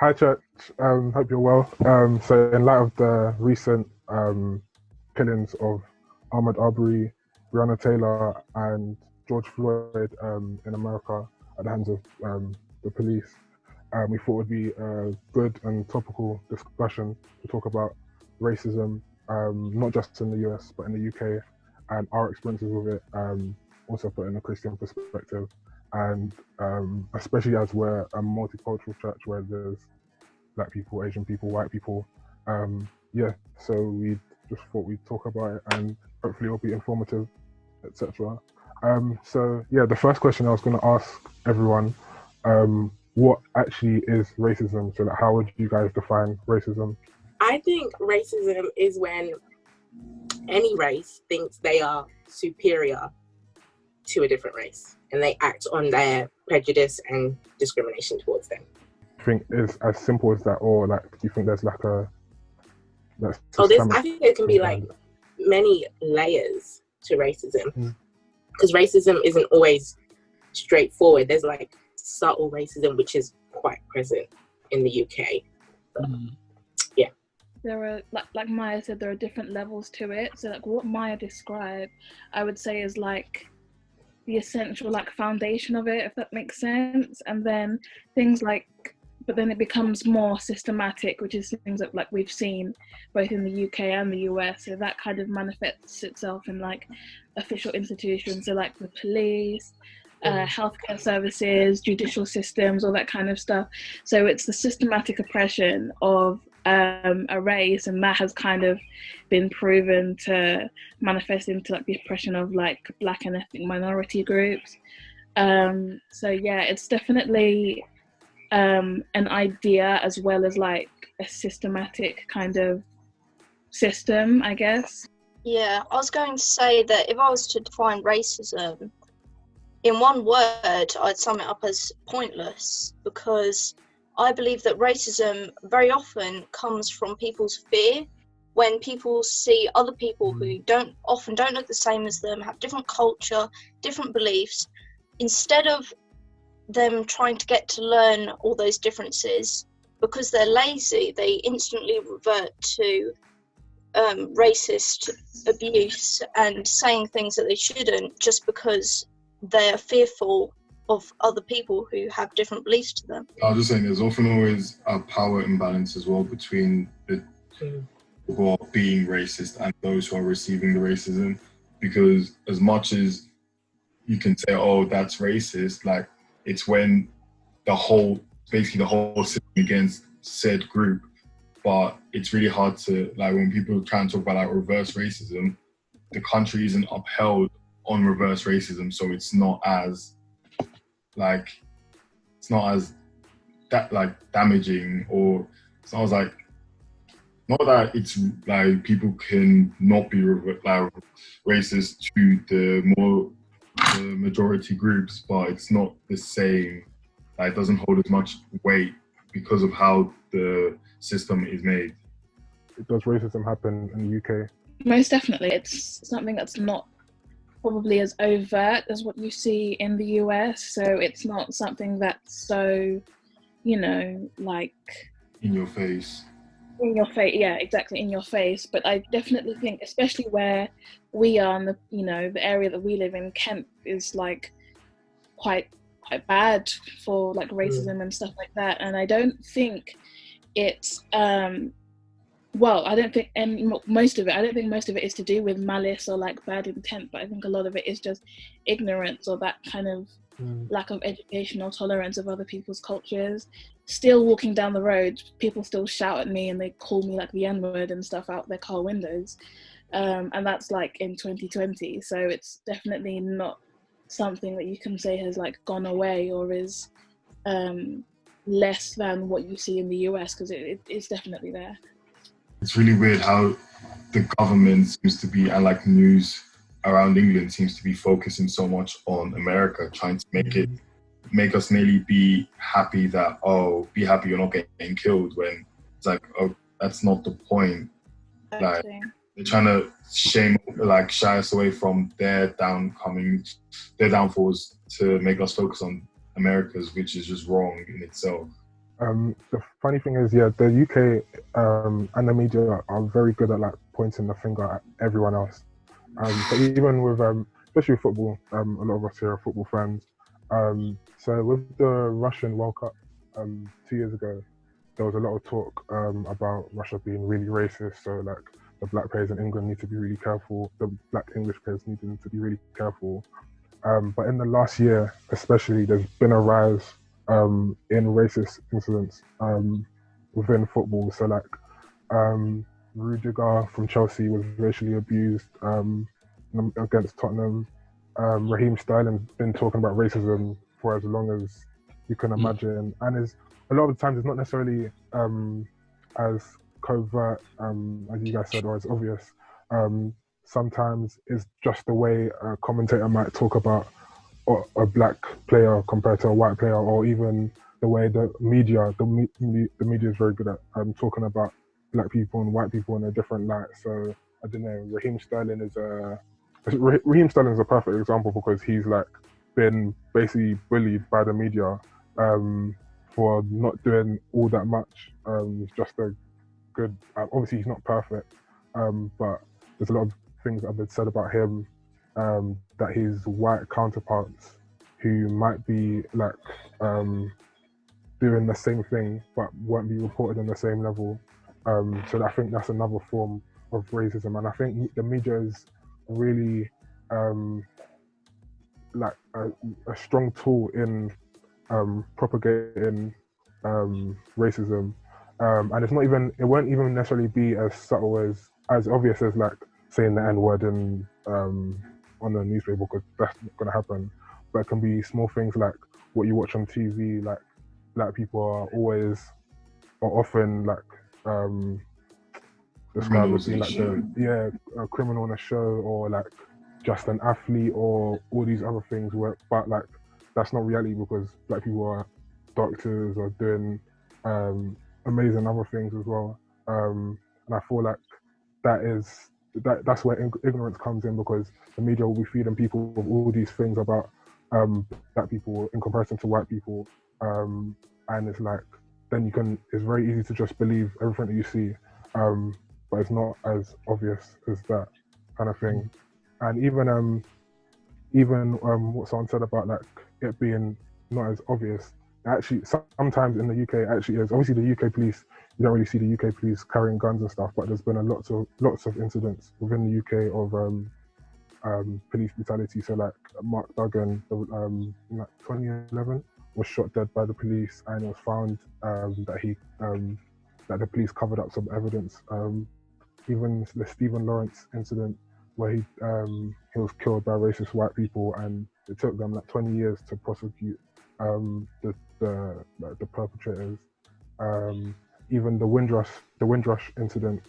Hi, Church. Hope you're well. So, in light of the recent killings of Ahmaud Arbery, Breonna Taylor, and George Floyd in America at the hands of the police, we thought it would be a good and topical discussion to talk about racism, not just in the US, but in the UK, and our experiences with it, also put in a Christian perspective. And especially as we're a multicultural church where there's Black people, Asian people, white people. Yeah, so we just thought we'd talk about it and hopefully it'll be informative, etc. So yeah, the first question I was going to ask everyone, what actually is racism? So like, how would you guys define racism? I think racism is when any race thinks they are superior to a different race and they act on their prejudice and discrimination towards them. I think it's as simple as that, or like, do you think there's like a I think there can be like many layers to racism, because racism isn't always straightforward. There's like subtle racism which is quite present in the UK. But, yeah. There are, like Maya said, there are different levels to it. So like what Maya described, I would say is like the essential like foundation of it, if that makes sense. And then things like, but then it becomes more systematic, which is things that like we've seen both in the UK and the US. So that kind of manifests itself in like official institutions, so like the police, healthcare services, judicial systems, all that kind of stuff. So it's the systematic oppression of a race, and that has kind of been proven to manifest into like the oppression of like Black and ethnic minority groups. So yeah, it's definitely an idea as well as like a systematic kind of system, I guess. Yeah, I was going to say that if I was to define racism in one word, I'd sum it up as pointless, because I believe that racism very often comes from people's fear. When people see other people who often don't look the same as them, have different culture, different beliefs, instead of them trying to get to learn all those differences, because they're lazy, they instantly revert to racist abuse and saying things that they shouldn't, just because they're fearful of other people who have different beliefs to them. I was just saying, there's often always a power imbalance as well between the people who are being racist and those who are receiving the racism, because as much as you can say, oh, that's racist, like it's when the whole system against said group. But it's really hard to, like, when people try and talk about like reverse racism, the country isn't upheld on reverse racism, so it's not as damaging, or it's not as like, not that it's like people can not be racist to the majority groups, but it's not the same. Like, it doesn't hold as much weight because of how the system is made. Does racism happen in the UK? Most definitely. It's something that's not probably as overt as what you see in the US. So it's not something that's so, like... In your face. Yeah, exactly, in your face. But I definitely think, especially where we are in the area that we live in, Kent is like quite bad for like racism and stuff like that. And I don't think it's I don't think most of it is to do with malice or like bad intent, but I think a lot of it is just ignorance or that kind of lack of educational tolerance of other people's cultures. Still walking down the road, people still shout at me and they call me like the N-word and stuff out their car windows, and that's like in 2020. So it's definitely not something that you can say has like gone away or is less than what you see in the US, because it's definitely there. It's really weird how the government seems to be, and like news around England seems to be focusing so much on America, trying to make us nearly be happy you're not getting killed, when it's like, oh, that's not the point. Like, they're trying to shy us away from their downfalls to make us focus on America's, which is just wrong in itself. The funny thing is, yeah, the UK and the media are very good at like pointing the finger at everyone else. But even with especially with football, a lot of us here are football fans. So with the Russian World Cup 2 years ago, there was a lot of talk about Russia being really racist. So like the black players in England need to be really careful. The black English players need to be really careful. But in the last year, especially, there's been a rise in racist incidents within football. So like Rudiger from Chelsea was racially abused against Tottenham. Raheem Sterling's been talking about racism for as long as you can imagine, and is a lot of the times it's not necessarily as covert as you guys said or as obvious. Sometimes it's just the way a commentator might talk about a black player compared to a white player, or even the way the media is very good at talking about black people and white people in a different light. So I don't know, Raheem Sterling is a perfect example because he's like been basically bullied by the media for not doing all that much. He's just a good, obviously he's not perfect, but there's a lot of things that have been said about him that his white counterparts who might be like doing the same thing but won't be reported on the same level. So I think that's another form of racism, and I think the media is really like a strong tool in propagating racism, and it won't even necessarily be as subtle as obvious as like saying the N-word in on the newspaper, because that's not going to happen. But it can be small things like what you watch on TV, like black people are often like described as being like a criminal on a show, or like just an athlete, or all these other things. But like that's not reality, because black people are doctors or doing amazing other things as well. And I feel like that's where ignorance comes in, because the media will be feeding people with all these things about black people in comparison to white people, and it's like then it's very easy to just believe everything that you see, but it's not as obvious as that kind of thing. And even what someone said about like it being not as obvious, actually sometimes in the UK it actually is. Obviously the UK police, you don't really see the UK police carrying guns and stuff, but there's been lots of incidents within the UK of police brutality. So like Mark Duggan in like 2011 was shot dead by the police, and it was found that the police covered up some evidence. Even the Stephen Lawrence incident, where he was killed by racist white people, and it took them like 20 years to prosecute the perpetrators. Even the Windrush incident,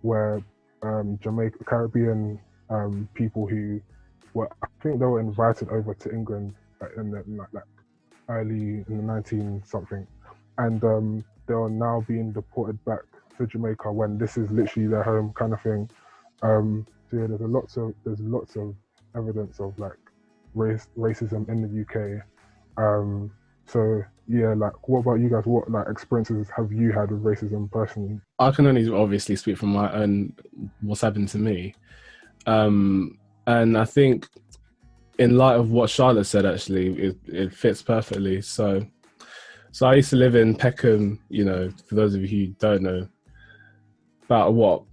where Caribbean people who I think they were invited over to England in the early in the 19 something, and they are now being deported back to Jamaica when this is literally their home, kind of thing. So yeah, there's lots of evidence of like racism in the UK. So yeah, like what about you guys? What like experiences have you had with racism personally? I can only obviously speak from my own what's happened to me, and I think in light of what Charlotte said, actually it fits perfectly. So I used to live in Peckham, you know, for those of you who don't know, about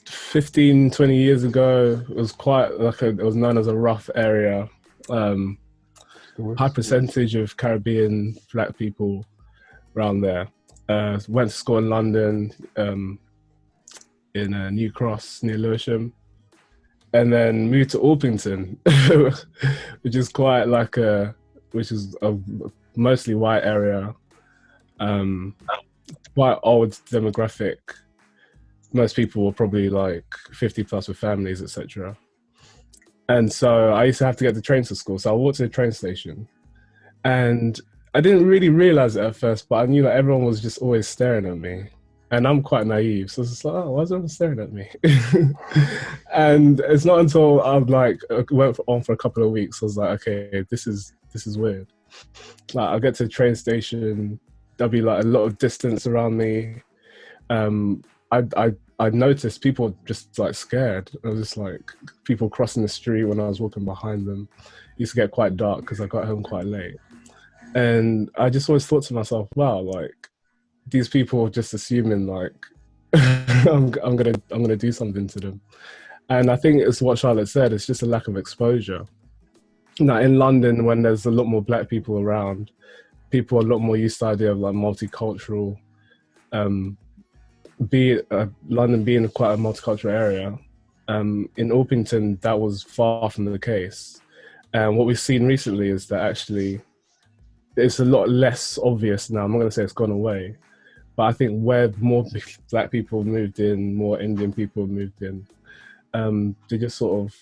15, 20 years ago. It was quite like it was known as a rough area. High percentage of Caribbean black people around there. Went to school in London, in New Cross near Lewisham, and then moved to Orpington, which is quite like which is a mostly white area, quite old demographic. Most people were probably like 50 plus with families, etc. And so I used to have to get the train to school. So I walked to the train station, and I didn't really realize it at first, but I knew that everyone was just always staring at me. And I'm quite naive. So it's just like, oh, why is everyone staring at me? And it's not until I went on for a couple of weeks, I was like, okay, this is weird. Like I get to the train station, there'll be like a lot of distance around me. I noticed people just like scared. I was just like people crossing the street when I was walking behind them. It used to get quite dark because I got home quite late, and I just always thought to myself, wow, like these people are just assuming like I'm gonna do something to them. And I think it's what Charlotte said. It's just a lack of exposure. Now in London, when there's a lot more Black people around, people are a lot more used to the idea of like multicultural. London being quite a multicultural area, in Orpington that was far from the case. And what we've seen recently is that actually it's a lot less obvious now. I'm not going to say it's gone away, but I think where more Black people moved in, more Indian people moved in, they just sort of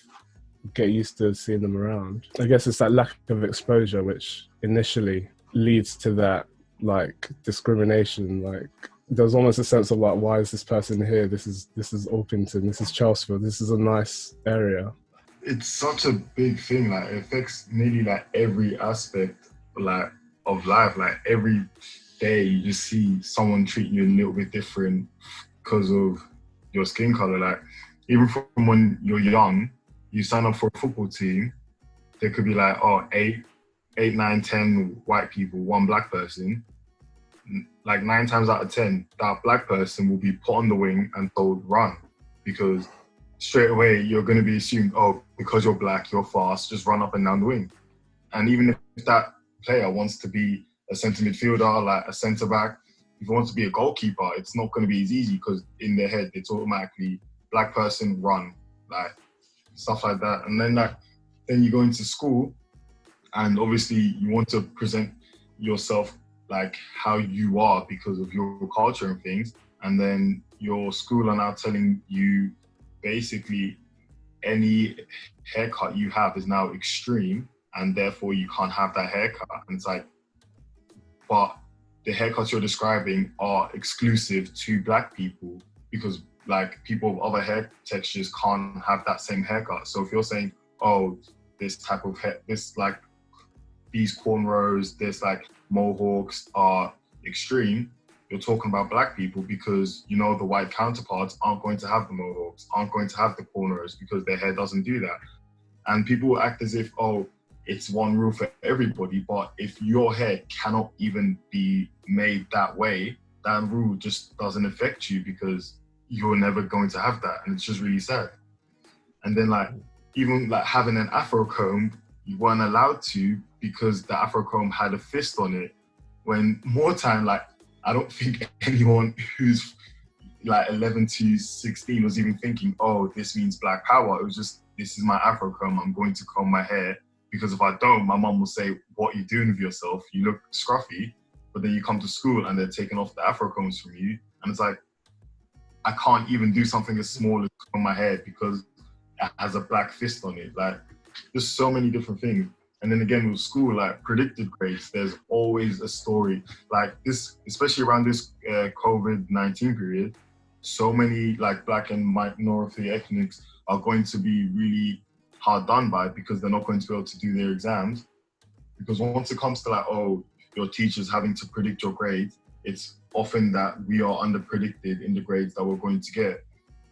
get used to seeing them around. I guess it's that lack of exposure which initially leads to that like discrimination. Like there's almost a sense of like, why is this person here? This is Orpington, this is Chelsea, this is a nice area. It's such a big thing, like it affects nearly like every aspect like of life. Like every day you just see someone treating you a little bit different because of your skin color. Like even from when you're young, you sign up for a football team, there could be like, 8, 9, 10 white people, 1 Black person. Like 9 times out of 10, that Black person will be put on the wing and told run, because straight away you're going to be assumed, because you're Black, you're fast, just run up and down the wing. And even if that player wants to be a centre midfielder, like a centre back, if he wants to be a goalkeeper, it's not going to be as easy because in their head it's automatically Black person run, like stuff like that. And then you go into school, and obviously you want to present yourself like how you are because of your culture and things. And then your school are now telling you basically any haircut you have is now extreme, and therefore you can't have that haircut. And it's like, but the haircuts you're describing are exclusive to Black people, because like people of other hair textures can't have that same haircut. So if you're saying, this type of hair, this like these cornrows, this like mohawks are extreme, you're talking about Black people, because you know the white counterparts aren't going to have the mohawks, aren't going to have the cornrows, because their hair doesn't do that. And people act as if, it's one rule for everybody, but if your hair cannot even be made that way, that rule just doesn't affect you, because you're never going to have that. And it's just really sad. And then like, even like having an Afro comb, you weren't allowed to, because the Afro comb had a fist on it. When more time, like, I don't think anyone who's like 11 to 16 was even thinking, this means Black power. It was just, this is my Afro comb, I'm going to comb my hair, because if I don't, my mom will say, what are you doing with yourself? You look scruffy. But then you come to school and they're taking off the Afro combs from you. And it's like, I can't even do something as small as comb my hair because it has a Black fist on it. Like, there's so many different things. And then again with school, like predicted grades, there's always a story like this, especially around this COVID-19 period. So many like Black and minority ethnics are going to be really hard done by, because they're not going to be able to do their exams. Because once it comes to like, your teacher's having to predict your grades, it's often that we are under-predicted in the grades that we're going to get.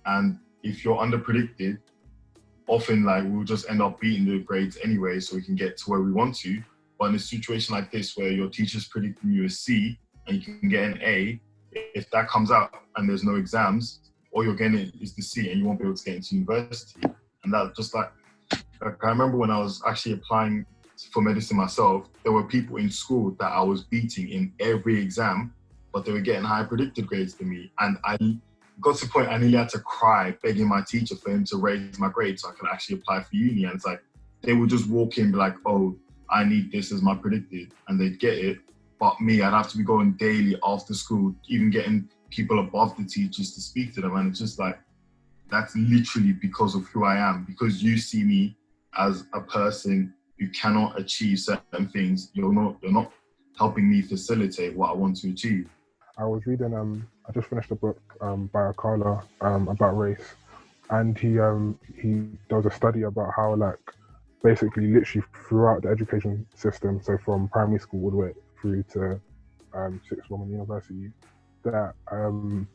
And if you're under-predicted, often like we'll just end up beating the grades anyway, so we can get to where we want to. But in a situation like this, where your teacher's predicting you a C and you can get an A, if that comes out and there's no exams, all you're getting is the C, and you won't be able to get into university. And that just like I remember when I was actually applying for medicine myself, there were people in school that I was beating in every exam, but they were getting higher predicted grades than me. And I got to the point I nearly had to cry begging my teacher for him to raise my grades so I could actually apply for uni. And it's like, they would just walk in and be like, I need this as my predicted, and they'd get it. But me, I'd have to be going daily after school, even getting people above the teachers to speak to them. And it's just like, that's literally because of who I am, because you see me as a person who cannot achieve certain things. You're not helping me facilitate what I want to achieve. I was reading, I just finished a book by Akala about race, and he does a study about how like basically literally throughout the education system, so from primary school all the way through to sixth form in university, that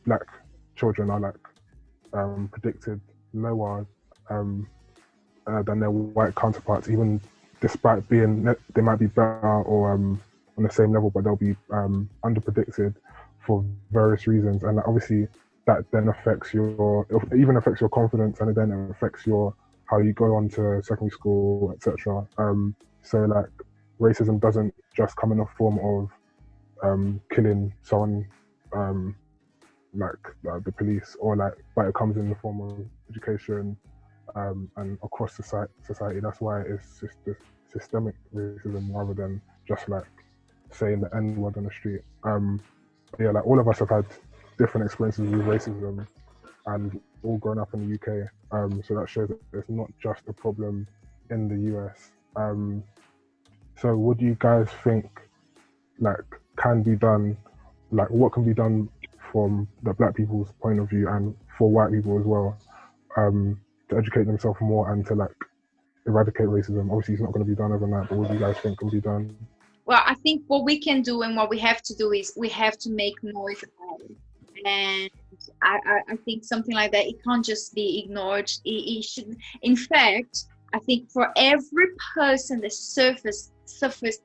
black children are like predicted lower than their white counterparts, even despite being they might be better or on the same level, but they'll be underpredicted for various reasons, and obviously that then affects it even affects your confidence, and it then affects how you go on to secondary school, etc. So like racism doesn't just come in a form of killing someone like the police, or but it comes in the form of education and across society. That's why it's just this systemic racism rather than just like saying the N word on the street. Yeah, like all of us have had different experiences with racism and all grown up in the UK. So that shows that it's not just a problem in the US. So what do you guys think can be done, what can be done from the black people's point of view and for white people as well, to educate themselves more and to eradicate racism? Obviously it's not going to be done overnight, but what do you guys think can be done? Well, I think what we can do and what we have to do is we have to make noise about it. And I think something like that, it can't just be ignored. It should, in fact, I think for every person that suffers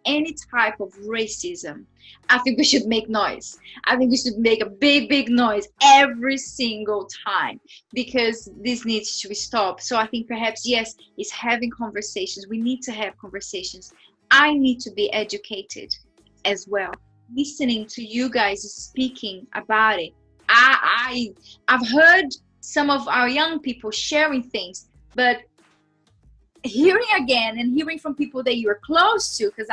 any type of racism, I think we should make noise. I think we should make a big noise every single time, because this needs to stop. So I think perhaps, yes, it's having conversations. We need to have conversations. I need to be educated as well. Listening to you guys speaking about it. I've heard some of our young people sharing things, but hearing again and hearing from people that you're close to, because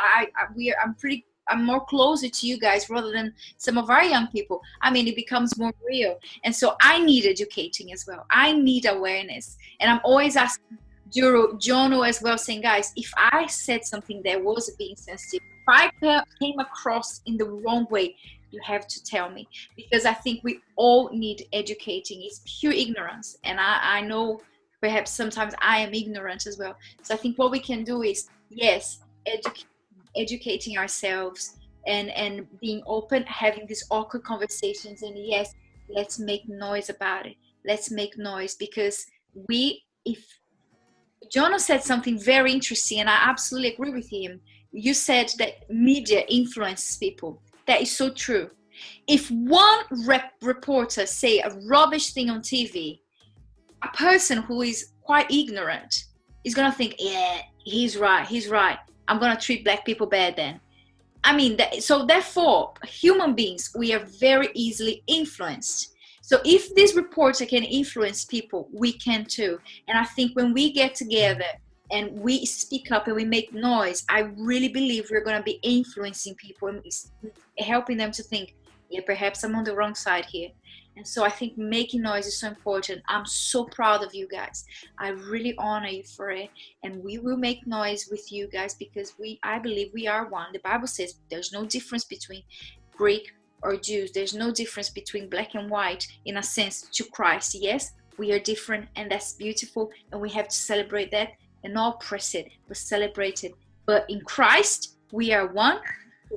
I'm more closer to you guys rather than some of our young people. I mean, it becomes more real. And so I need educating as well. I need awareness. And I'm always asking Jono as well, saying, guys, if I said something that was being sensitive, if I came across in the wrong way, you have to tell me, because I think we all need educating. It's pure ignorance, and I know perhaps sometimes I am ignorant as well. So I think what we can do is, yes, educating ourselves and being open, having these awkward conversations, and yes, let's make noise about it. Let's make noise, because if Jono said something very interesting, and I absolutely agree with him. You said that media influences people. That is so true. If one reporter say a rubbish thing on TV, a person who is quite ignorant is going to think, yeah, he's right. I'm going to treat black people bad then. I mean, so therefore, human beings, we are very easily influenced. So if this reporter can influence people, we can too. And I think when we get together and we speak up and we make noise, I really believe we're going to be influencing people and helping them to think, yeah, perhaps I'm on the wrong side here. And so I think making noise is so important. I'm so proud of you guys. I really honor you for it. And we will make noise with you guys, because I believe we are one. The Bible says there's no difference between Greek or Jews. There's no difference between black and white in a sense to Christ. Yes, we are different, and that's beautiful. And we have to celebrate that and not oppress it, but celebrate it. But in Christ, we are one.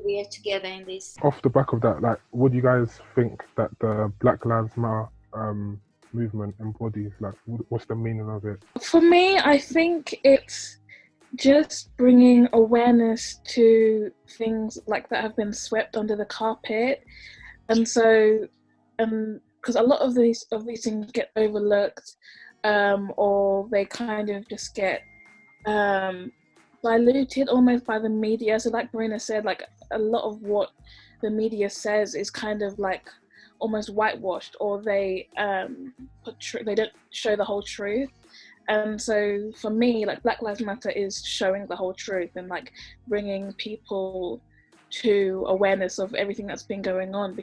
We are together in this. Off the back of that, what do you guys think that the Black Lives Matter movement embodies? What's the meaning of it? For me, I think it's just bringing awareness to things that have been swept under the carpet, and so because a lot of these things get overlooked, or they kind of just get diluted almost by the media. So like Marina said, a lot of what the media says is kind of almost whitewashed, or they don't show the whole truth. And so for me, Black Lives Matter is showing the whole truth and bringing people to awareness of everything that's been going on,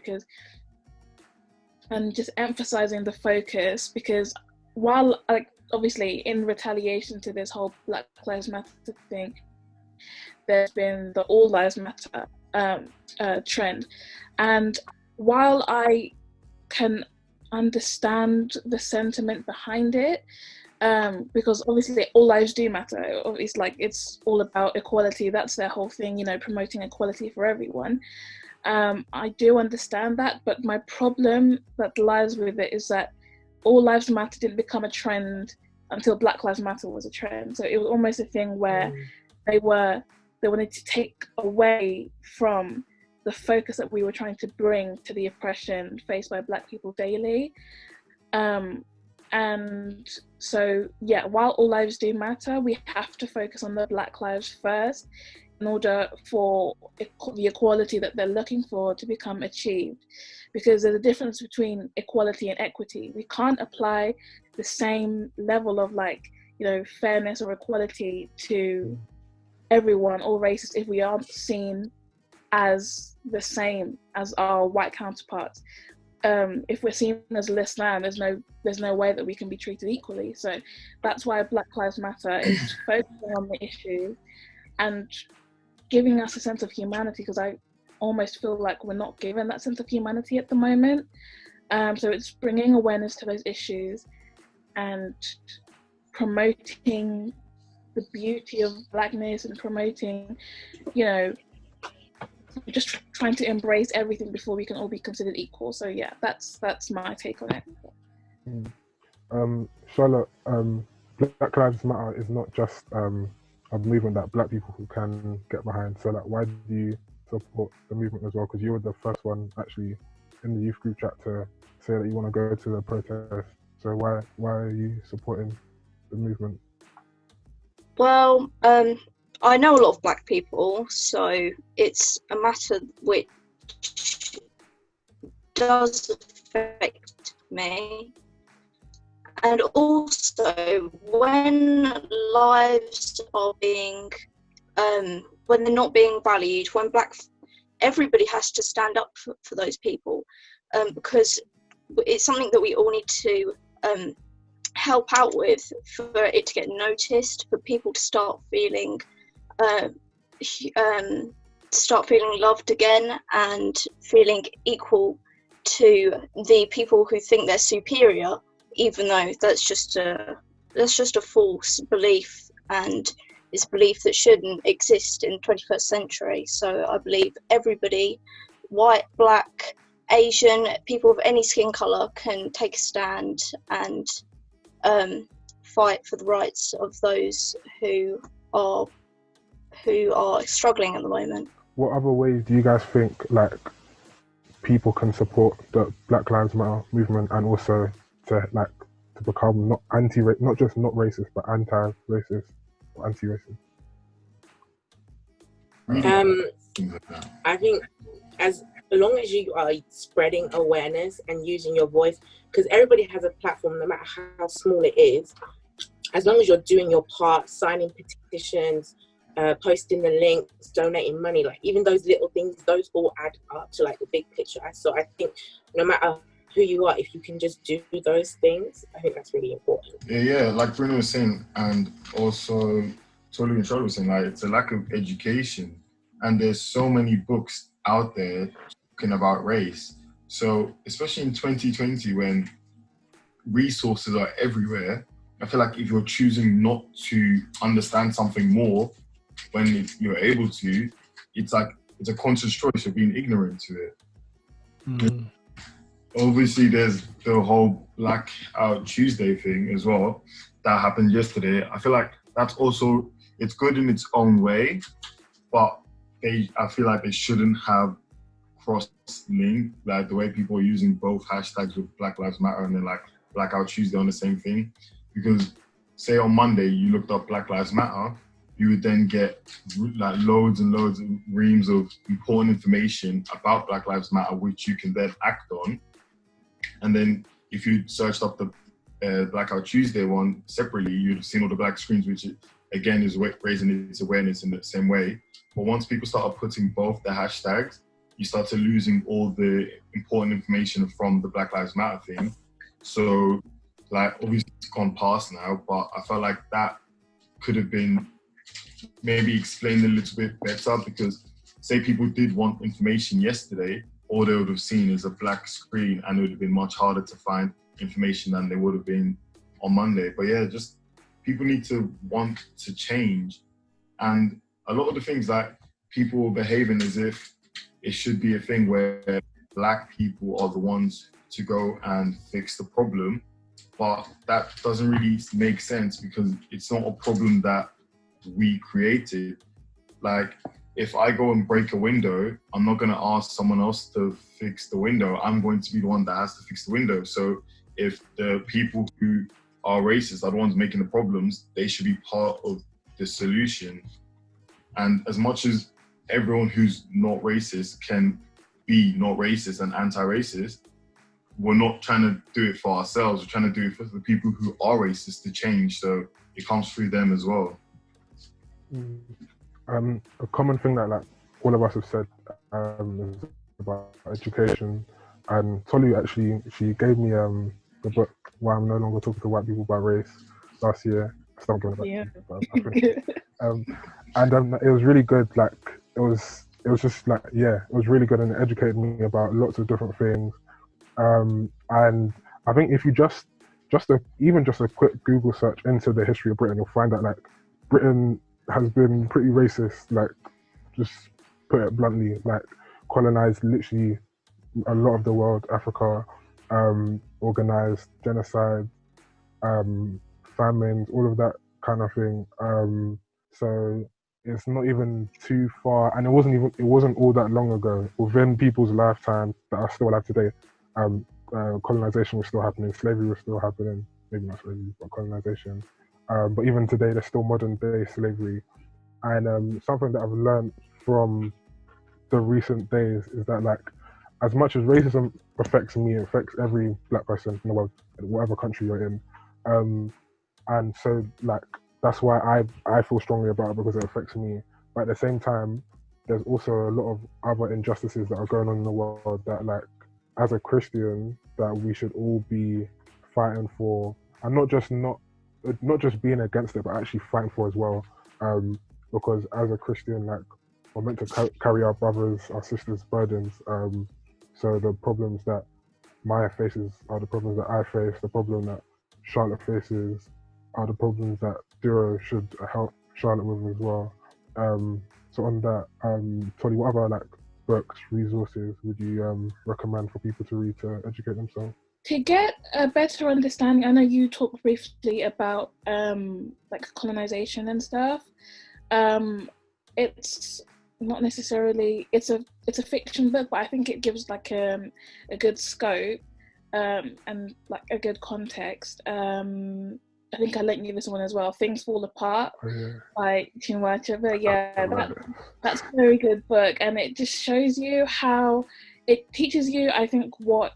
and just emphasizing the focus, because while obviously in retaliation to this whole Black Lives Matter thing, there's been the All Lives Matter trend. And while I can understand the sentiment behind it, because obviously all lives do matter. It's all about equality. That's their whole thing, promoting equality for everyone. I do understand that, but my problem that lies with it is that All Lives Matter didn't become a trend until Black Lives Matter was a trend. So it was almost a thing where they wanted to take away from the focus that we were trying to bring to the oppression faced by Black people daily. And so, yeah, while all lives do matter, we have to focus on the Black lives first in order for the equality that they're looking for to become achieved. Because there's a difference between equality and equity. We can't apply the same level of fairness or equality to everyone, all races, if we aren't seen as the same as our white counterparts. If we're seen as less than, there's no way that we can be treated equally. So that's why Black Lives Matter is focusing on the issue and giving us a sense of humanity, because I almost feel like we're not given that sense of humanity at the moment. So it's bringing awareness to those issues and promoting the beauty of Blackness and promoting, just trying to embrace everything before we can all be considered equal. So yeah, that's my take on it. Charlotte, Black Lives Matter is not just a movement that Black people can get behind. So why do you support the movement as well? Because you were the first one actually in the youth group chat to say that you want to go to the protest. So why are you supporting the movement? Well, I know a lot of Black people, so it's a matter which does affect me. And also, when lives are being, when they're not being valued, when everybody has to stand up for those people, because it's something that we all need to help out with for it to get noticed, for people to start feeling loved again and feeling equal to the people who think they're superior, even though that's just a false belief, and it's a belief that shouldn't exist in the 21st century. So I believe everybody, white, Black, Asian, people of any skin colour, can take a stand and fight for the rights of those who are struggling at the moment. What other ways do you guys think people can support the Black Lives Matter movement, and also to become not just not racist, but anti-racist or anti-racist? I think as long as you are spreading awareness and using your voice, because everybody has a platform, no matter how small it is, as long as you're doing your part, signing petitions, posting the links, donating money, even those little things, those all add up to the big picture. So I think no matter who you are, if you can just do those things, I think that's really important. Yeah, like Bruno was saying, and also Tolu and Charlie was saying, it's a lack of education, and there's so many books out there talking about race. So especially in 2020, when resources are everywhere, I feel like if you're choosing not to understand something more when you're able to, it's a conscious choice. You're being ignorant to it. Mm. Obviously, there's the whole Blackout Tuesday thing as well that happened yesterday. I feel like that's also, it's good in its own way, but I feel like they shouldn't have cross-linked, the way people are using both hashtags with Black Lives Matter and then Blackout Tuesday on the same thing. Because say on Monday you looked up Black Lives Matter, you would then get loads and loads of reams of important information about Black Lives Matter, which you can then act on. And then if you searched up the Blackout Tuesday one separately, you'd have seen all the black screens, which again is raising its awareness in the same way. But once people start putting both the hashtags, you start to losing all the important information from the Black Lives Matter thing. So obviously it's gone past now, but I felt like that could have been maybe explained a little bit better, because say people did want information yesterday, all they would have seen is a black screen, and it would have been much harder to find information than they would have been on Monday. But yeah, just people need to want to change. And a lot of the things people behaving as if it should be a thing where Black people are the ones to go and fix the problem. But that doesn't really make sense because it's not a problem that we created. Like, if I go and break a window, I'm not going to ask someone else to fix the window. I'm going to be the one that has to fix the window. So if the people who are racist are the ones making the problems, they should be part of the solution. And as much as everyone who's not racist can be not racist and anti-racist, we're not trying to do it for ourselves. We're trying to do it for the people who are racist to change. So it comes through them as well. A common thing that like all of us have said is about education. And Tolu actually, she gave me the book Why I'm No Longer Talking to White People About Race last year. I still haven't given it back to you, but I finished. It was really good. Like it was just like, yeah, it was really good, and it educated me about lots of different things. And I think if you even just a quick Google search into the history of Britain, you'll find that like Britain has been pretty racist, like just put it bluntly, like colonized literally a lot of the world, Africa, organized genocide, famines, all of that kind of thing. So it's not even too far, and it wasn't all that long ago. Within people's lifetime that are still alive today, colonization was still happening, slavery was still happening, maybe not slavery, but colonization. But even today, there's still modern day slavery. And something that I've learned from the recent days is that like, as much as racism affects me, it affects every Black person in the world, whatever country you're in. And so like, that's why I feel strongly about it, because it affects me. But at the same time, there's also a lot of other injustices that are going on in the world that like, as a Christian, that we should all be fighting for, and not just being against it, but actually fighting for as well. Because as a Christian, like, we're meant to carry our brothers, our sisters' burdens. So the problems that Maya faces are the problems that I face. The problem that Charlotte faces are the problems that Duro should help Charlotte with as well. So on that, Tolly, what other like books, resources would you recommend for people to read to educate themselves? To get a better understanding, I know you talked briefly about like colonization and stuff. It's not necessarily, it's a fiction book, but I think it gives like a good scope and like a good context. I think I lent you this one as well, Things Fall Apart by Chinua Achebe. Yeah, that's a very good book, and it just shows you how it teaches you, I think, what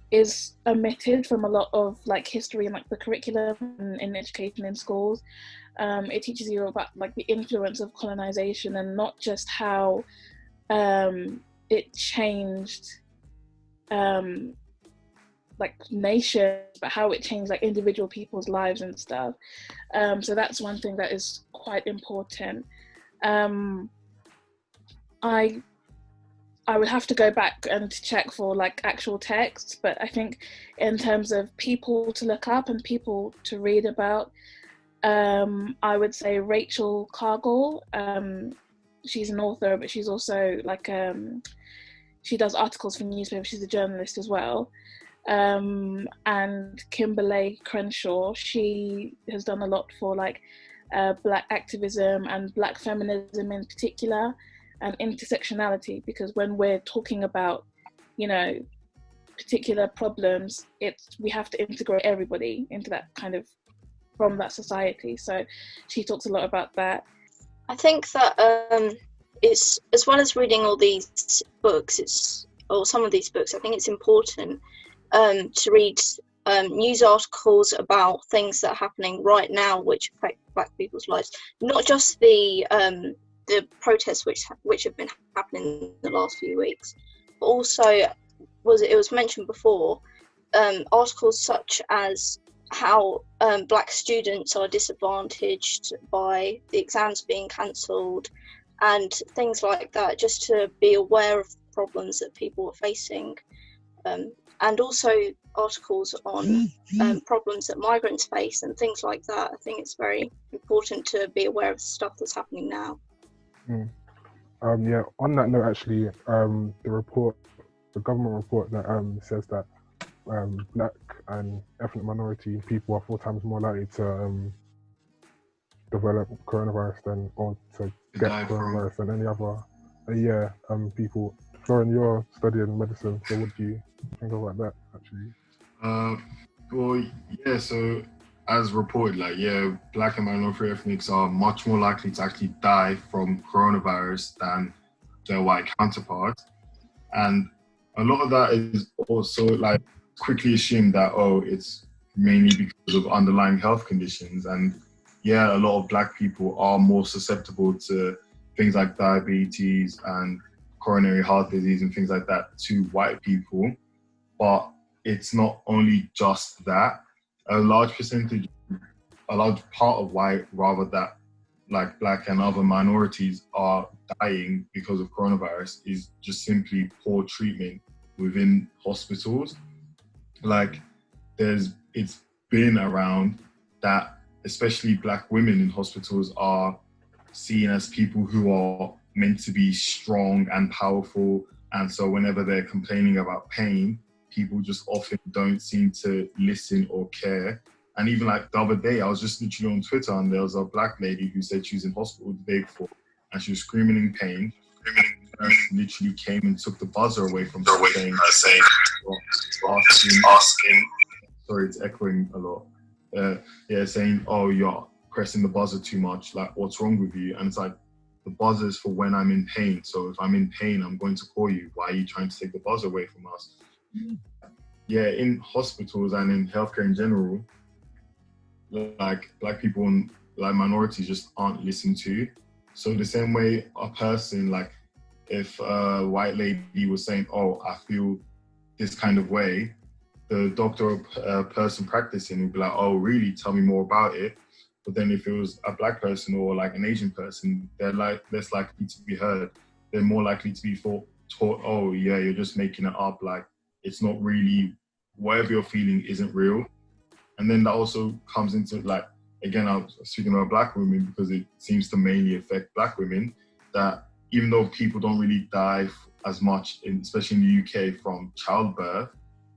is omitted from a lot of like history and like the curriculum in education in schools. It teaches you about like the influence of colonization, and not just how it changed like nations, but how it changed like individual people's lives and stuff. So that's one thing that is quite important. I would have to go back and check for like actual texts, but I think in terms of people to look up and people to read about, I would say Rachel Cargle. She's an author, but she's also like she does articles for newspapers. She's a journalist as well. And Kimberlé Crenshaw, she has done a lot for like Black activism and Black feminism in particular, and intersectionality, because when we're talking about, you know, particular problems, we have to integrate everybody into that kind of, from that society. So she talks a lot about that. I think that it's, as well as reading all these books, or some of these books, I think it's important to read news articles about things that are happening right now which affect Black people's lives, not just the protests which have been happening in the last few weeks, but also it was mentioned before, articles such as how Black students are disadvantaged by the exams being cancelled and things like that, just to be aware of the problems that people are facing. And also articles on problems that migrants face and things like that. I think it's very important to be aware of the stuff that's happening now. Yeah, on that note, actually, the government report that says that black and ethnic minority people are 4 times more likely to develop coronavirus or to get coronavirus than any other people. Florian, you're studying medicine, so what do you think about that, actually? Well, yeah, so as reported, black and minority ethnics are much more likely to actually die from coronavirus than their white counterparts. And a lot of that is also quickly assumed that, it's mainly because of underlying health conditions. And yeah, a lot of black people are more susceptible to things like diabetes and coronary heart disease and things like that to white people. But it's not only just that. A large part of why rather that black and other minorities are dying because of coronavirus is just simply poor treatment within hospitals. It's been around that especially black women in hospitals are seen as people who are meant to be strong and powerful. And so whenever they're complaining about pain, people just often don't seem to listen or care. And even the other day, I was just literally on Twitter and there was a black lady who said she was in hospital the day before and she was screaming in pain. And literally came and took the buzzer away from her, saying, sorry, it's echoing a lot. Saying, oh, you're pressing the buzzer too much. What's wrong with you? And it's the buzzer is for when I'm in pain. So if I'm in pain, I'm going to call you. Why are you trying to take the buzzer away from us? Yeah, in hospitals and in healthcare in general, black people and minorities just aren't listened to. So the same way a person, if a white lady was saying, oh, I feel this kind of way, the doctor or person practicing would be like, oh, really? Tell me more about it. But then if it was a black person or an Asian person, they're less likely to be heard. They're more likely to be taught, oh yeah, you're just making it up. It's not really, whatever you're feeling isn't real. And then that also comes into again, I was speaking about black women because it seems to mainly affect black women, that even though people don't really die as much, especially in the UK, from childbirth,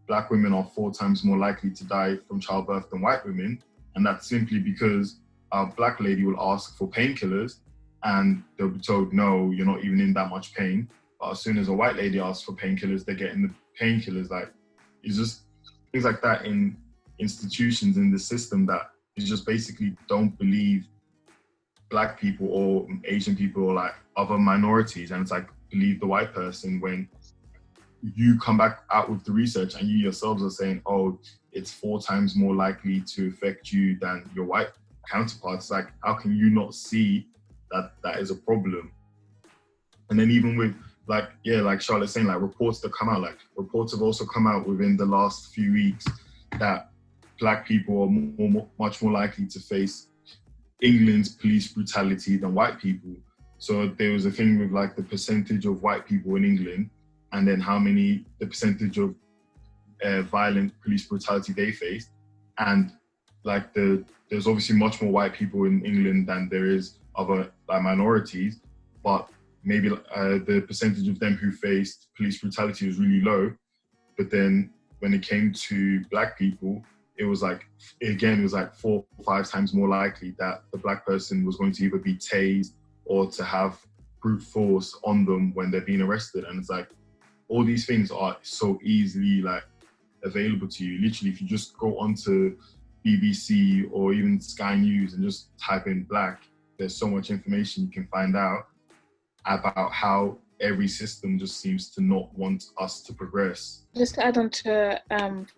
black women are 4 times more likely to die from childbirth than white women. And that's simply because a black lady will ask for painkillers and they'll be told, no, you're not even in that much pain. But as soon as a white lady asks for painkillers, they're getting the painkillers. It's just things like that in institutions in the system that is just basically don't believe black people or Asian people or other minorities. And it's believe the white person when you come back out with the research and you yourselves are saying, oh, it's 4 times more likely to affect you than your white counterparts. How can you not see that that is a problem? And then even with Charlotte's saying, reports that come out, reports have also come out within the last few weeks that black people are much more likely to face England's police brutality than white people. So there was a thing with the percentage of white people in England and then the percentage of violent police brutality they faced. And there's obviously much more white people in England than there is other minorities, but maybe the percentage of them who faced police brutality was really low. But then when it came to black people, it was 4 or 5 times more likely that the black person was going to either be tased or to have brute force on them when they're being arrested. And it's all these things are so easily available to you. Literally, if you just go onto BBC or even Sky News and just type in black, there's so much information you can find out about how every system just seems to not want us to progress. Just to add on to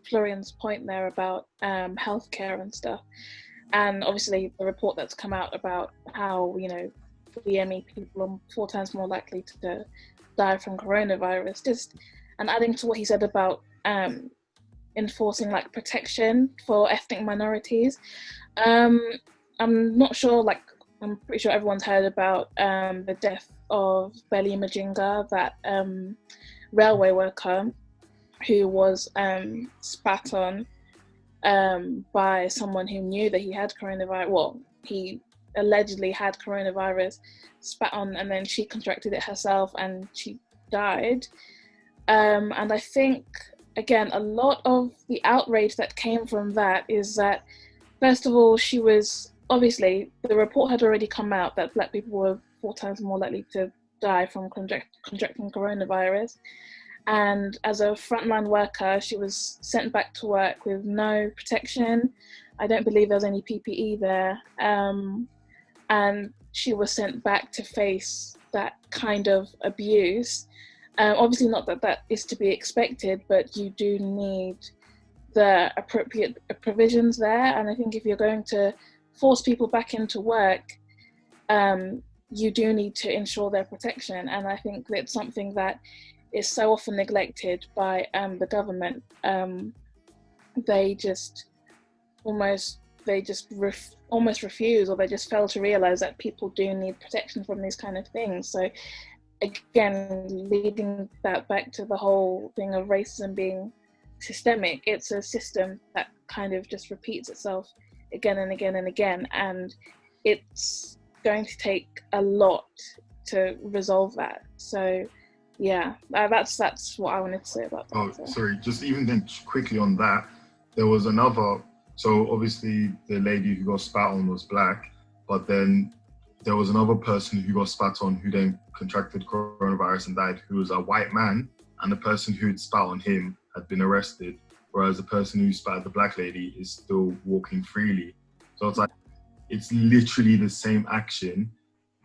Florian's point there about healthcare and stuff, and obviously the report that's come out about how, BME people are 4 times more likely to die from coronavirus. And adding to what he said about enforcing protection for ethnic minorities. I'm not sure, I'm pretty sure everyone's heard about the death of Belly Majinga, that railway worker who was spat on by someone who knew that he had coronavirus. Well, he allegedly had coronavirus spat on, and then she contracted it herself and she died. And I think, again, a lot of the outrage that came from that is that, first of all, she was, obviously, the report had already come out that Black people were 4 times more likely to die from contracting coronavirus. And as a frontline worker, she was sent back to work with no protection. I don't believe there was any PPE there. And she was sent back to face that kind of abuse. Obviously not that that is to be expected, but you do need the appropriate provisions there. And I think if you're going to force people back into work, you do need to ensure their protection. And I think that's something that is so often neglected by the government. They just almost refuse, or they just fail to realize that people do need protection from these kind of things. So again, leading that back to the whole thing of racism being systemic, it's a system that kind of just repeats itself again and again and again, and it's going to take a lot to resolve that. So yeah, that's what I wanted to say about that. Oh, sorry, just even then quickly on that, there was another, so obviously the lady who got spat on was Black, but then there was another person who got spat on who then contracted coronavirus and died, who was a white man, and the person who had spat on him had been arrested, whereas the person who spat at the Black lady is still walking freely. So it's like, it's literally the same action,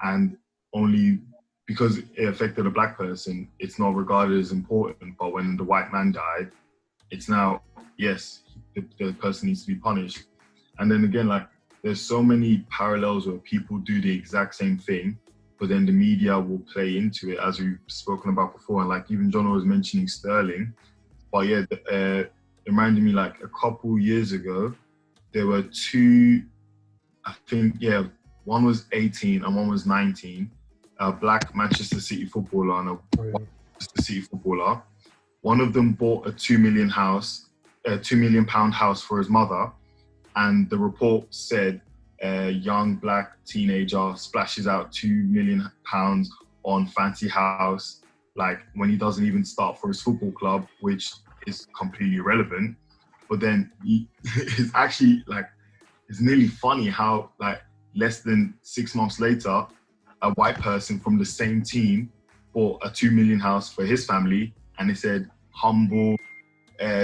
and only because it affected a Black person, it's not regarded as important. But when the white man died, it's now, yes, the person needs to be punished. And then again, like, there's so many parallels where people do the exact same thing, but then the media will play into it, as we've spoken about before. And like even John was mentioning Sterling, but yeah, it reminded me, like a couple years ago, there were 2, I think, yeah, one was 18 and one was 19, a Black Manchester City footballer and a white Manchester City footballer. One of them bought a £2 million house for his mother, and the report said a young Black teenager splashes out £2 million on fancy house, like when he doesn't even start for his football club, which is completely irrelevant. But then it's actually like, it's nearly funny how like less than 6 months later, a white person from the same team bought a £2 million house for his family, and it said humble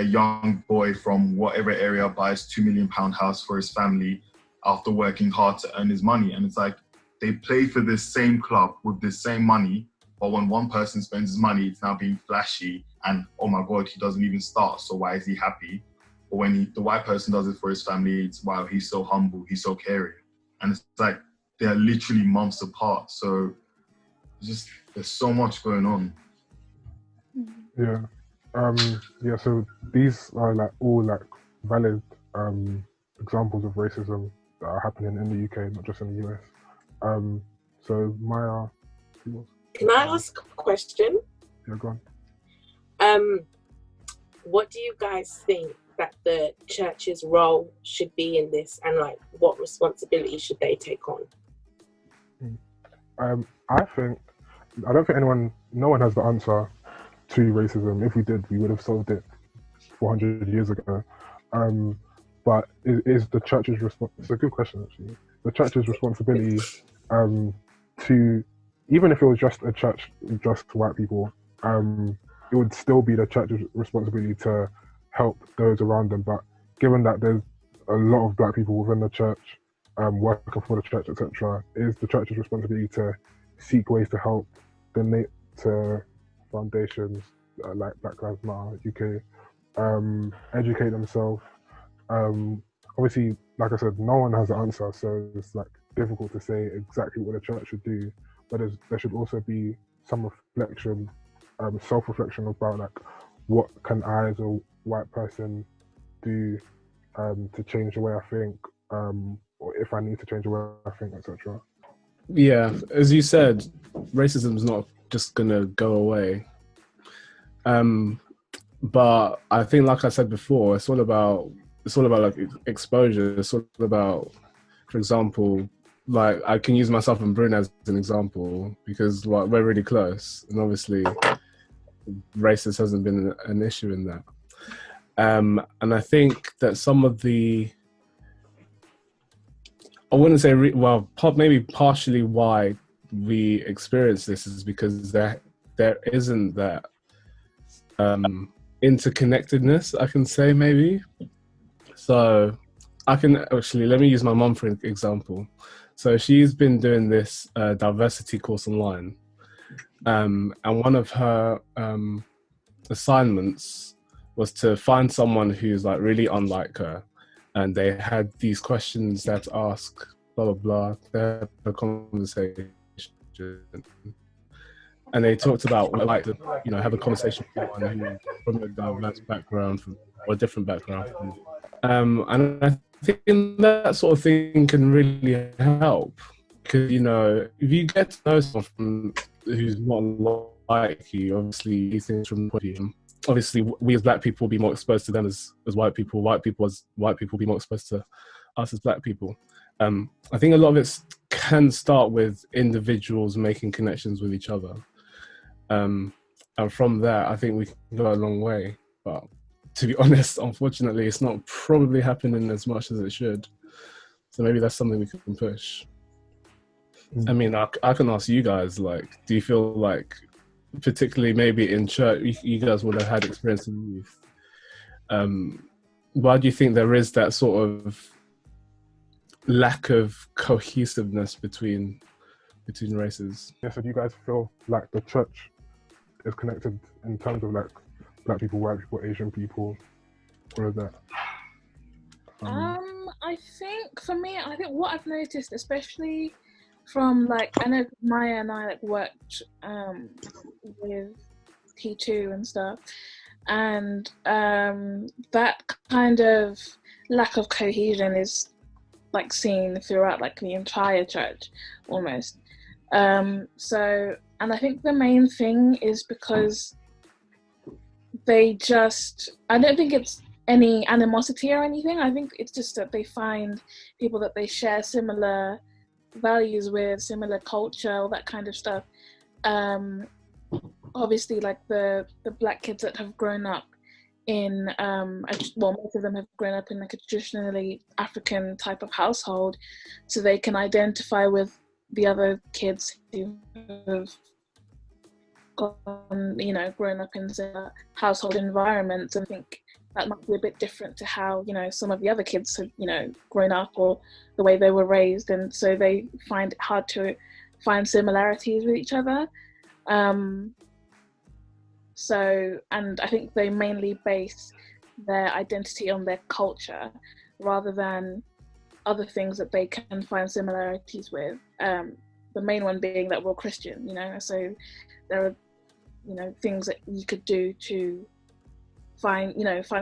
young boy from whatever area buys £2 million house for his family after working hard to earn his money. And it's like, they play for this same club with the same money, but when one person spends his money, it's now being flashy and, oh my God, he doesn't even start, so why is he happy? But when the white person does it for his family, it's, wow, he's so humble, he's so caring. And it's like, they're literally months apart. So just, there's so much going on. Yeah. Yeah, so these are like all like valid examples of racism that are happening in the UK, not just in the US. So Maya, can I ask a question? Yeah, go on. What do you guys think that the church's role should be in this, and like what responsibility should they take on? I don't think no one has the answer to racism. If we did, we would have solved it 400 years ago. But is the church's it's a good question actually. The church's responsibility to, even if it was just a church, just white people, it would still be the church's responsibility to help those around them. But given that there's a lot of Black people within the church, working for the church, etc., it is the church's responsibility to seek ways to help, donate to foundations like Black Lives Matter UK, educate themselves. Obviously, like I said, no one has the answer, so it's like difficult to say exactly what the church should do. But there should also be some reflection, self-reflection about like, what can I as a white person do to change the way I think, or if I need to change the way I think, etc. Yeah, as you said, racism is not just gonna go away. But I think, like I said before, it's all about like exposure. It's all about, for example, like I can use myself and Bruna as an example because like we're really close, and obviously racist hasn't been an issue in that. And I think that some of the, I wouldn't say, maybe partially why we experience this is because there isn't that interconnectedness, I can say maybe. So I can actually, let me use my mum for an example. So she's been doing this diversity course online. And one of her assignments was to find someone who's like really unlike her. And they had these questions that ask, blah, blah, blah. They had a conversation. And they talked about what like to, have a conversation with someone who's from a diverse background or a different background. And I think that sort of thing can really help. Because, if you get to know someone who's not like you, obviously these things from the point of view. Obviously, we as Black people will be more exposed to them as white people. White people will be more exposed to us as Black people. I think a lot of it can start with individuals making connections with each other. And from there, I think we can go a long way. But to be honest, unfortunately, it's not probably happening as much as it should. So maybe that's something we can push. I mean, I can ask you guys, like, do you feel like, particularly maybe in church, you guys would have had experience in youth. Why do you think there is that sort of lack of cohesiveness between races? Yeah, so do you guys feel like the church is connected in terms of like Black people, white people, Asian people, all of that? I think for me, what I've noticed, especially from like, I know Maya and I like worked with T2 and stuff, and that kind of lack of cohesion is like seen throughout like the entire church almost. So, and I think the main thing is because I don't think it's any animosity or anything. I think it's just that they find people that they share similar values with, similar culture, all that kind of stuff. Obviously, like the Black kids that have grown up in, most of them have grown up in like a traditionally African type of household, so they can identify with the other kids who have grown up in similar household environments, and think that might be a bit different to how some of the other kids have grown up or the way they were raised, and so they find it hard to find similarities with each other. And I think they mainly base their identity on their culture rather than other things that they can find similarities with. The main one being that we're Christian, so there are things that you could do to find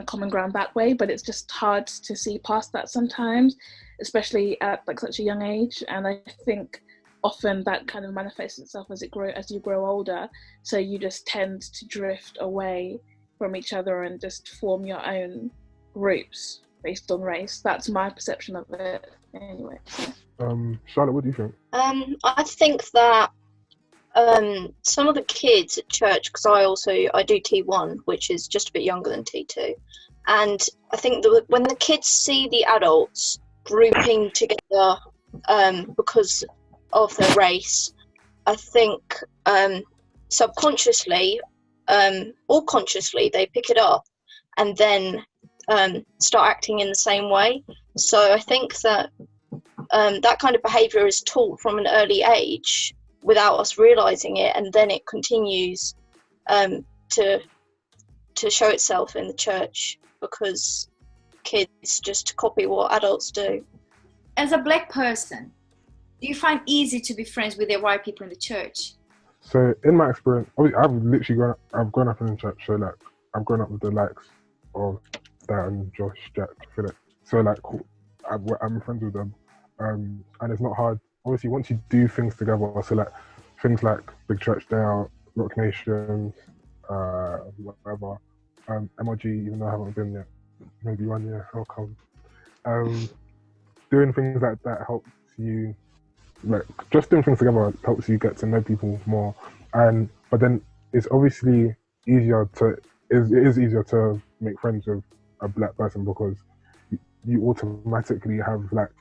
common ground that way, but it's just hard to see past that sometimes, especially at like such a young age. And I think often that kind of manifests itself as you grow older, so you just tend to drift away from each other and just form your own groups based on race. That's my perception of it anyway. Charlotte, what do you think? I think that some of the kids at church, because I do T1, which is just a bit younger than T2, and I think that when the kids see the adults grouping together because of their race, I think subconsciously or consciously they pick it up and then start acting in the same way. So I think that that kind of behaviour is taught from an early age without us realising it, and then it continues to show itself in the church because kids just copy what adults do. As a Black person, do you find easy to be friends with the white people in the church? So in my experience, obviously I've grown up in the church, so like I've grown up with the likes of Dan, Josh, Jack, Philip. So like I'm friends with them, and it's not hard. Obviously, once you do things together, so like things like Big Church Day Out, Rock Nation, whatever, MLG, even though I haven't been yet, maybe 1 year, I'll come. Doing things like that helps you like just doing things together helps you get to know people more. But then it's obviously it is easier to make friends with a black person because you automatically have like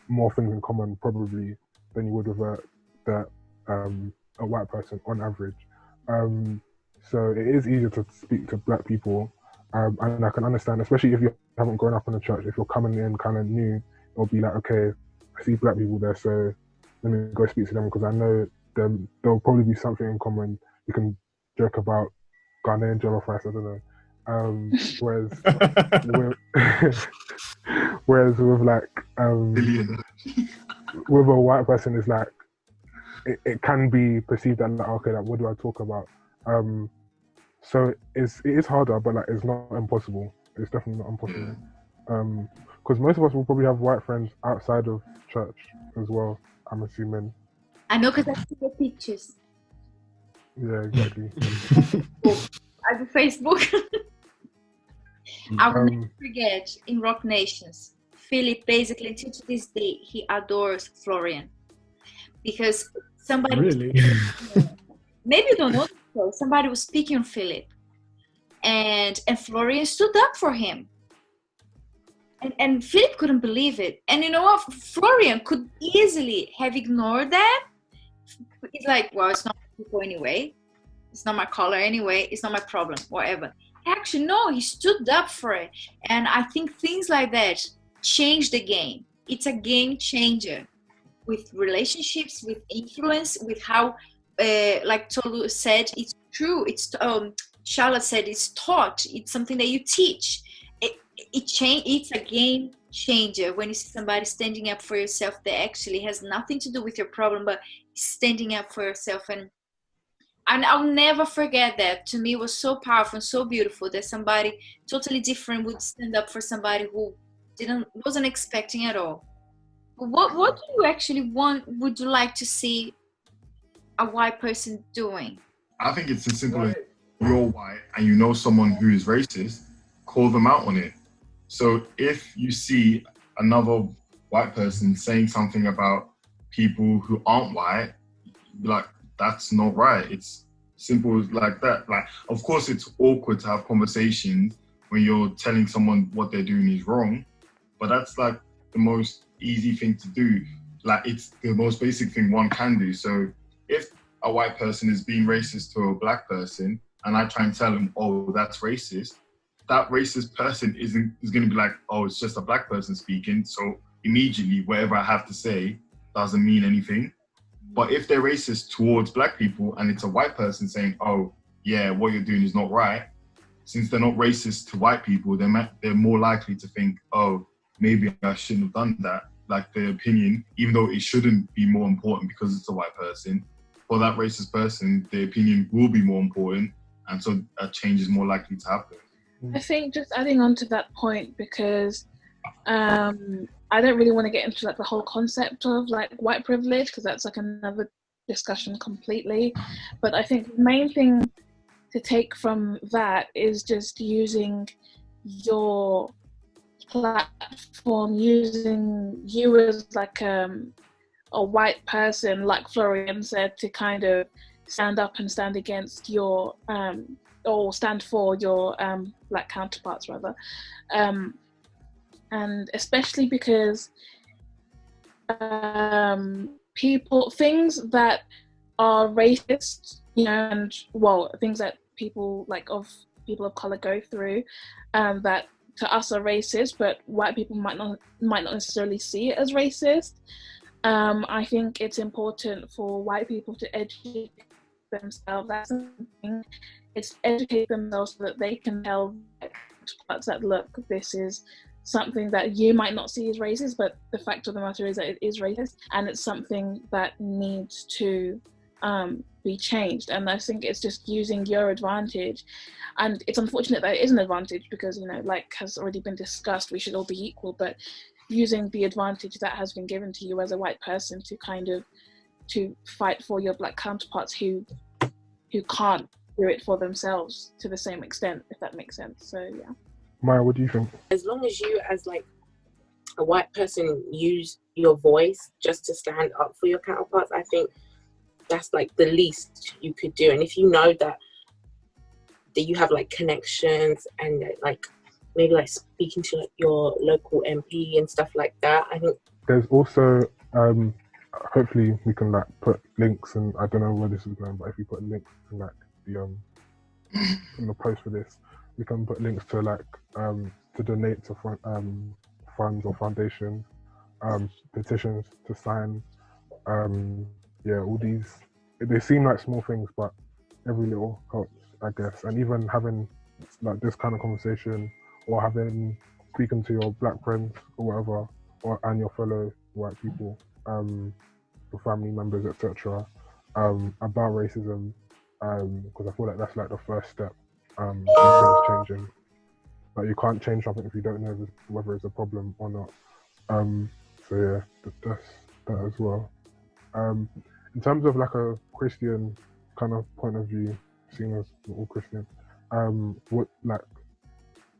more things in common probably than you would with a white person on average. So it is easier to speak to black people, and I can understand, especially if you haven't grown up in the church. If you're coming in kind of new, it'll be like, okay, I see black people there, so let me go speak to them because I know there'll probably be something in common. You can joke about Ghanaian jollof rice, I don't know. Whereas with like with a white person, it's like it can be perceived as like, okay, like what do I talk about? So it is harder, but like it's not impossible. It's definitely not impossible. Because most of us will probably have white friends outside of church as well, I'm assuming. I know because I see the pictures. Yeah, exactly. I do Facebook. I will never forget in Rock Nations, Philip basically until to this day he adores Florian because somebody really maybe you don't know this, so somebody was speaking on Philip and Florian stood up for him. And Philip couldn't believe it. And you know what? Florian could easily have ignored that. He's like, well, it's not my people anyway. It's not my color anyway. It's not my problem, whatever. Actually, no, he stood up for it. And I think things like that change the game. It's a game changer with relationships, with influence, with how, like Tolu said, it's true. It's Charlotte said it's taught. It's something that you teach. It's a game changer when you see somebody standing up for yourself that actually has nothing to do with your problem, but standing up for yourself. And I'll never forget that. To me, it was so powerful and so beautiful that somebody totally different would stand up for somebody who wasn't expecting at all. What do you actually would you like to see a white person doing? I think it's as simple as you're white and you know someone who is racist, call them out on it. So if you see another white person saying something about people who aren't white, like, that's not right. It's simple like that. Like, of course, it's awkward to have conversations when you're telling someone what they're doing is wrong, but that's like the most easy thing to do. Like, it's the most basic thing one can do. So if a white person is being racist to a black person and I try and tell them, oh, that's racist, that racist person is going to be like, oh, it's just a black person speaking. So immediately, whatever I have to say doesn't mean anything. But if they're racist towards black people and it's a white person saying, oh, yeah, what you're doing is not right, since they're not racist to white people, they're more likely to think, oh, maybe I shouldn't have done that. Like, their opinion, even though it shouldn't be more important because it's a white person, for that racist person, their opinion will be more important. And so a change is more likely to happen. I think just adding on to that point, because I don't really want to get into like the whole concept of like white privilege, because that's like another discussion completely. But I think the main thing to take from that is just using your platform, using you as like a white person, like Florian said, to kind of stand up and stand against your or stand for your black counterparts rather, and especially because things that are racist, you know, and things that people of color go through, that to us are racist, but white people might not necessarily see it as racist. I think it's important for white people to educate themselves. That's something. It's educate themselves so that they can tell parts that, look, this is something that you might not see as racist, but the fact of the matter is that it is racist, and it's something that needs to be changed. And I think it's just using your advantage. And it's unfortunate that it is an advantage because, you know, like has already been discussed, we should all be equal, but using the advantage that has been given to you as a white person to kind of to fight for your black counterparts who can't do it for themselves to the same extent, if that makes sense. So yeah. Maya, what do you think? As long as you as like a white person use your voice just to stand up for your counterparts, I think that's like the least you could do. And if you know that you have like connections and like maybe like speaking to like your local MP and stuff like that, I think there's also hopefully we can like put links, and I don't know where this is going, but if you put links in like the in the post for this, we can put links to like to donate to funds or foundations, petitions to sign, all these, they seem like small things, but every little helps, I guess. And even having like this kind of conversation, or speaking to your black friends or whatever, and your fellow white people, your family members, etc., about racism, because I feel like that's like the first step in things changing. Like you can't change something if you don't know whether it's a problem or not. So yeah, that's that as well. In terms of like a Christian kind of point of view, seeing as we're all Christian, what like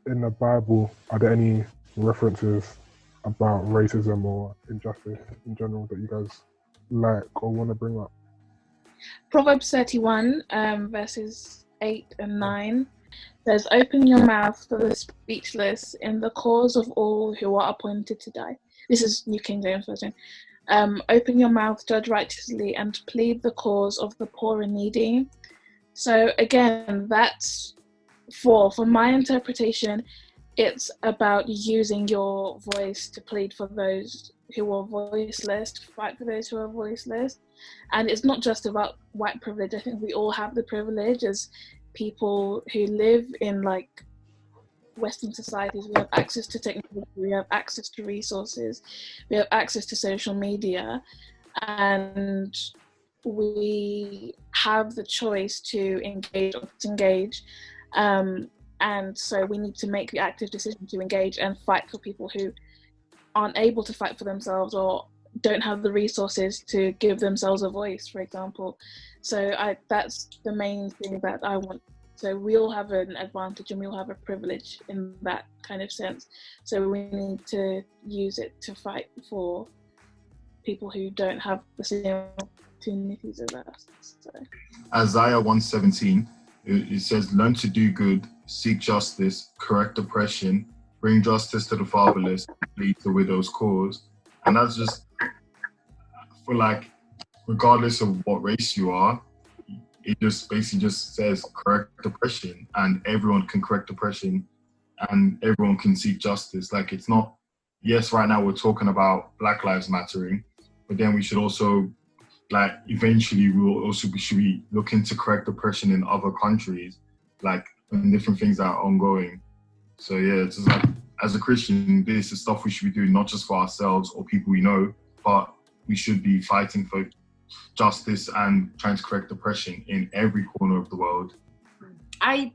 in the Bible, are there any references about racism or injustice in general that you guys like or want to bring up? Proverbs 31, verses 8 and 9 says, "Open your mouth for the speechless in the cause of all who are appointed to die." This is New King James Version. "Open your mouth, judge righteously, and plead the cause of the poor and needy." So again, that's for my interpretation, it's about using your voice to plead for those who are voiceless, to fight for those who are voiceless. And it's not just about white privilege. I think we all have the privilege as people who live in like Western societies. We have access to technology, we have access to resources, we have access to social media, and we have the choice to engage or disengage. And so we need to make the active decision to engage and fight for people who aren't able to fight for themselves or don't have the resources to give themselves a voice, for example. So that's the main thing that I want. So we all have an advantage and we all have a privilege in that kind of sense. So we need to use it to fight for people who don't have the same opportunities as us. So. Isaiah 1:17, it says, "Learn to do good, seek justice, correct oppression, bring justice to the fatherless, lead the widow's cause." And that's just for like, regardless of what race you are, it just basically just says correct oppression, and everyone can correct oppression and everyone can seek justice. Like, it's not, yes, right now we're talking about Black Lives Mattering, but then we should also, like, eventually should be looking to correct oppression in other countries, like, and different things that are ongoing. So yeah, it's just like, as a Christian, this is stuff we should be doing, not just for ourselves or people we know, but we should be fighting for justice and trying to correct oppression in every corner of the world. I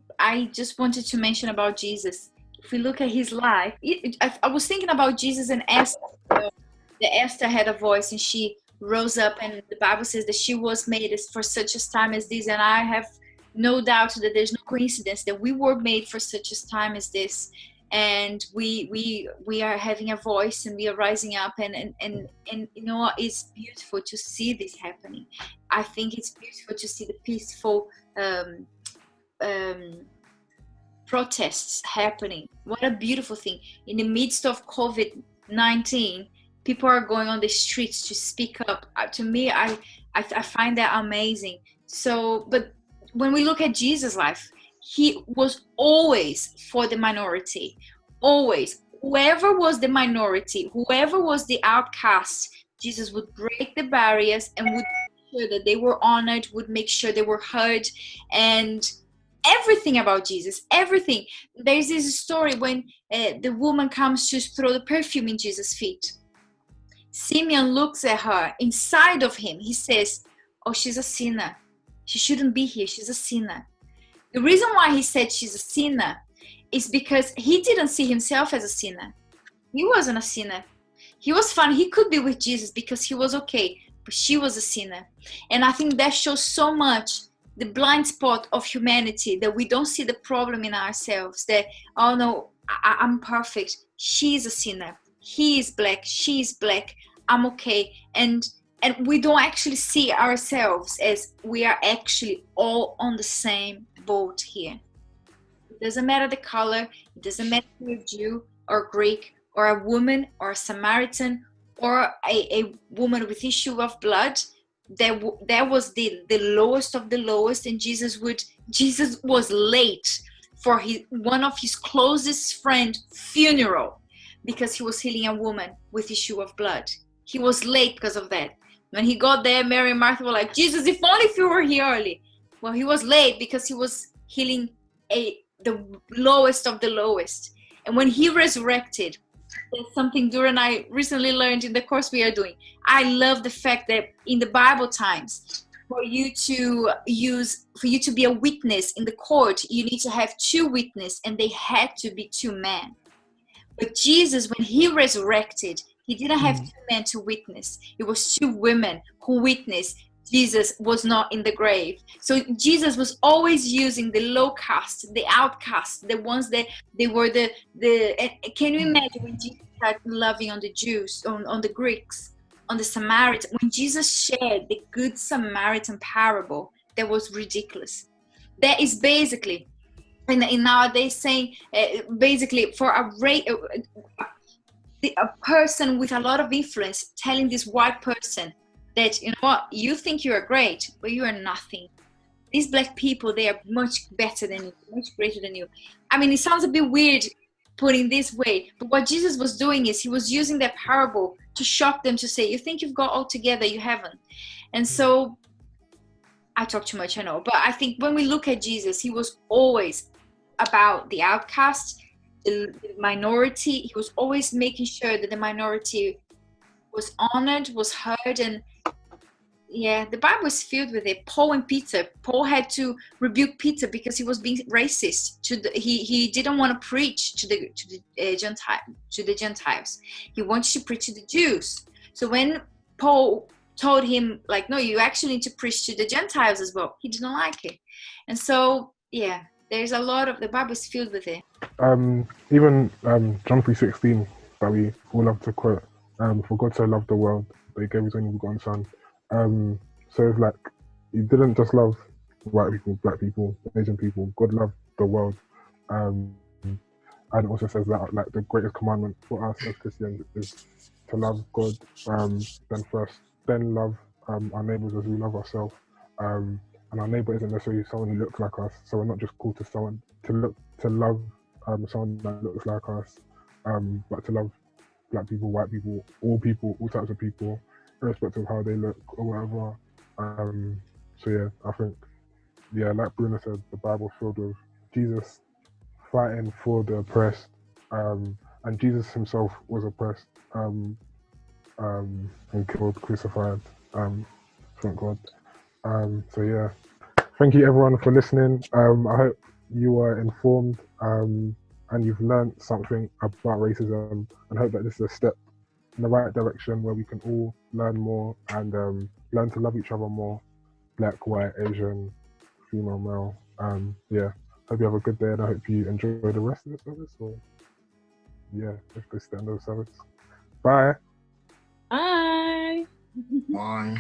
just wanted to mention about Jesus. If we look at his life, I was thinking about Jesus and Esther. The Esther had a voice and she rose up, and the Bible says that she was made for such a time as this. And I have no doubt that there's no coincidence that we were made for such a time as this. And we are having a voice and we are rising up, and you know what, it's beautiful to see this happening. I think it's beautiful to see the peaceful protests happening. What a beautiful thing. In the midst of COVID-19, people are going on the streets to speak up. To me, I find that amazing. So, but when we look at Jesus' life, he was always for the minority, always. Whoever was the minority, whoever was the outcast, Jesus would break the barriers and would make sure that they were honored, would make sure they were heard, and everything about Jesus, everything. There's this story when the woman comes to throw the perfume in Jesus' feet. Simeon looks at her. Inside of him, he says, "Oh, she's a sinner. She shouldn't be here. She's a sinner." The reason why he said she's a sinner is because he didn't see himself as a sinner. He wasn't a sinner. He was fine. He could be with Jesus because he was okay, but she was a sinner. And I think that shows so much the blind spot of humanity, that we don't see the problem in ourselves, that, oh no, I'm perfect. She's a sinner. he is black, she is black, I'm okay. And we don't actually see ourselves as we are actually all on the same boat here. It doesn't matter the color, it doesn't matter if you're Jew or Greek or a woman or a Samaritan or a woman with issue of blood. That was the lowest of the lowest, and Jesus was late for one of his closest friend funeral because he was healing a woman with issue of blood. He was late because of that. When he got there, Mary and Martha were like, Jesus, if only if you were here early. Well, he was late because he was healing the lowest of the lowest. And when he resurrected, there's something Dura and I recently learned in the course we are doing. I love the fact that in the Bible times, for you to be a witness in the court, you need to have 2 witnesses, and they had to be 2 men. But Jesus, when he resurrected, he didn't have 2 men to witness. It was 2 women who witnessed Jesus was not in the grave. So Jesus was always using the low caste, the outcast, the ones that they were the can you imagine when Jesus started loving on the Jews, on the Greeks, on the Samaritans? When Jesus shared the Good Samaritan parable, that was ridiculous. That is basically, in nowadays saying, basically for a person with a lot of influence telling this white person that, you know what, you think you are great, but you are nothing. These black people, they are much better than you, much greater than you. I mean, it sounds a bit weird putting this way, but what Jesus was doing is he was using that parable to shock them, to say, you think you've got all together, you haven't. And so, I talk too much, I know, but I think when we look at Jesus, he was always about the outcast, the minority. He was always making sure that the minority was honored, was heard. And yeah, the Bible is filled with it. Paul and Peter. Paul had to rebuke Peter because he was being racist. He didn't want to preach to the Gentiles. He wanted to preach to the Jews. So when Paul told him, like, no, you actually need to preach to the Gentiles as well, he didn't like it. And so yeah, there's a lot of, the Bible is filled with it. Even John 3:16 that we all love to quote. For God so loved the world that he gave his only begotten son. So it's like, he didn't just love white people, black people, Asian people. God loved the world. And it also says that, like, the greatest commandment for us as Christians is to love God then love our neighbours as we love ourselves. And our neighbour isn't necessarily someone who looks like us. So we're not just called to someone to love someone that looks like us, but to love black people, white people, all types of people, irrespective of how they look or whatever. So yeah, I think, yeah, like Bruno said, the Bible filled with Jesus fighting for the oppressed, and Jesus himself was oppressed, and killed, crucified, thank God. So yeah, thank you everyone for listening. I hope you are informed, and you've learned something about racism, and hope that this is a step in the right direction where we can all learn more and learn to love each other more, black, white, Asian, female, male. Yeah, hope you have a good day, and I hope you enjoy the rest of the service, or yeah, if this is the end of the service. Bye. Bye. Bye.